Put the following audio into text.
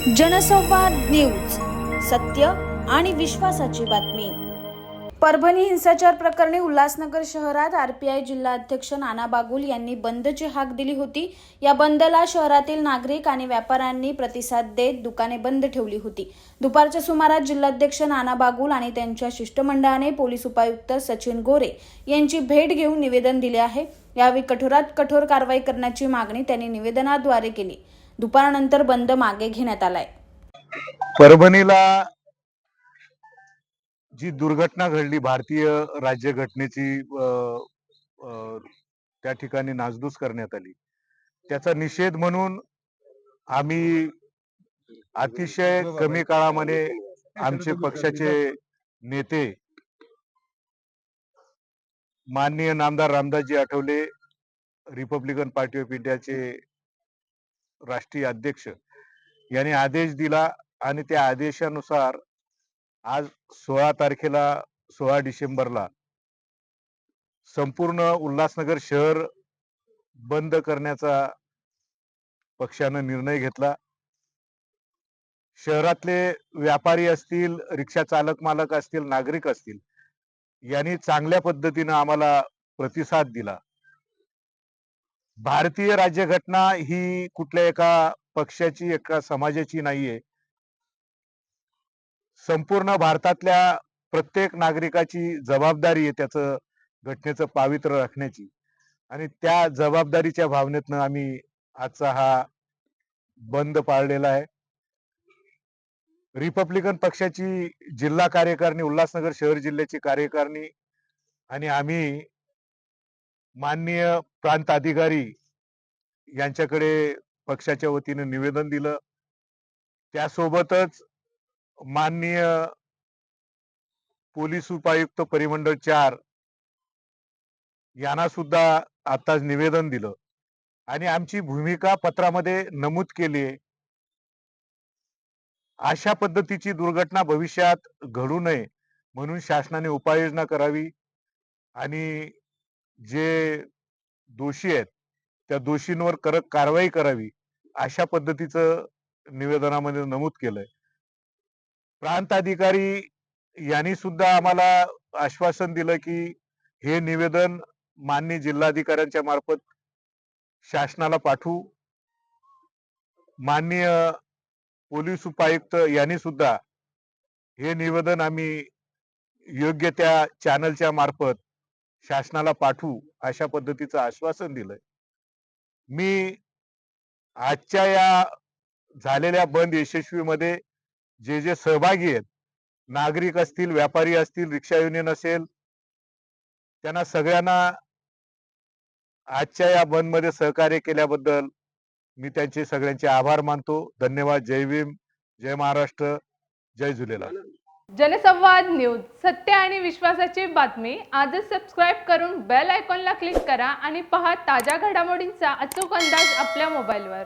जनसंवाद न्यूज, सत्य आणि विश्वासाची बातमी। परभणी हिंसाचार प्रकरणी उल्हासनगर शहरात आरपीआय जिल्हा अध्यक्ष नाना बागुल यांनी बंदची हाक दिली होती। या बंदला शहरातील नागरिक आणि व्यापाऱ्यांनी प्रतिसाद देत दुकाने बंद ठेवली होती। दुपारच्या सुमारास जिल्हाध्यक्ष नाना बागुल आणि त्यांच्या शिष्टमंडळाने पोलीस उपायुक्त सचिन गोरे यांची भेट घेऊन निवेदन दिले आहे। यावेळी कठोरात कठोर कारवाई करण्याची मागणी त्यांनी निवेदनाद्वारे केली। दुपारनंतर बंद मागे घेण्यात आलाय। परभणीला जी दुर्घटना घडली, भारतीय राज्यघटनेची त्या ठिकाणी नासधूस करण्यात आली, त्याचा निषेध म्हणून आम्ही अतिशय कमी काळामध्ये आमचे पक्षाचे नेते माननीय नामदार Ramdasji Athawale, Republican party of इंडियाचे राष्ट्रीय अध्यक्ष यांनी आदेश दिला आणि त्या आदेशानुसार आज 16 डिसेंबरला संपूर्ण उल्हासनगर शहर बंद करण्याचा पक्षानं निर्णय घेतला। शहरातले व्यापारी असतील, रिक्षा चालक मालक असतील, नागरिक असतील, यांनी चांगल्या पद्धतीनं आम्हाला प्रतिसाद दिला। भारतीय राज्यघटना ही कुठल्या एका पक्षाची, एका समाजाची नाहीये। संपूर्ण भारतातल्या प्रत्येक नागरिकाची जबाबदारी आहे त्याचं घटनेचं पावित्र्य राखण्याची, आणि त्या जबाबदारीच्या भावनेतनं आम्ही आजचा हा बंद पाळलेला आहे। रिपब्लिकन पक्षाची जिल्हा कार्यकारिणी, उल्हासनगर शहर जिल्ह्याची कार्यकारिणी आणि आम्ही माननीय प्रांत अधिकारी यांच्याकडे पक्षाच्या वतीने निवेदन दिलं। त्यासोबतच माननीय पोलीस उपायुक्त परिमंडळ 4 यांना सुद्धा आताच निवेदन दिलं आणि आमची भूमिका पत्रामध्ये नमूद केली आहे। अशा पद्धतीची दुर्घटना भविष्यात घडू नये म्हणून शासनाने उपाययोजना करावी आणि जे दोषी आहेत त्या दोषींवर कडक कारवाई करावी, अशा पद्धतीचं निवेदनामध्ये नमूद केलंय। प्रांत अधिकारी यांनी सुद्धा आम्हाला आश्वासन दिलं की हे निवेदन माननीय जिल्हाधिकाऱ्यांच्या मार्फत शासनाला पाठवू। माननीय पोलीस उपायुक्त यांनी सुद्धा हे निवेदन आम्ही योग्य त्या चॅनलच्या मार्फत शासनाला पाठवू, अशा पद्धतीचं आश्वासन दिलंय। मी आजच्या या झालेल्या बंद यशस्वीमध्ये जे जे सहभागी आहेत, नागरिक असतील, व्यापारी असतील, रिक्षा युनियन असेल, त्यांना सगळ्यांना आजच्या या बंद मध्ये सहकार्य केल्याबद्दल मी त्यांचे सगळ्यांचे आभार मानतो। धन्यवाद। जय भीम, जय महाराष्ट्र, जय झुलेलाल। जनसंवाद न्यूज, सत्य आणि विश्वासाची बातमी। आजच सबस्क्राइब करून बेल आयकॉनला क्लिक करा आणि पहा ताज्या घडामोडींचा अचूक अंदाज आपल्या मोबाईलवर।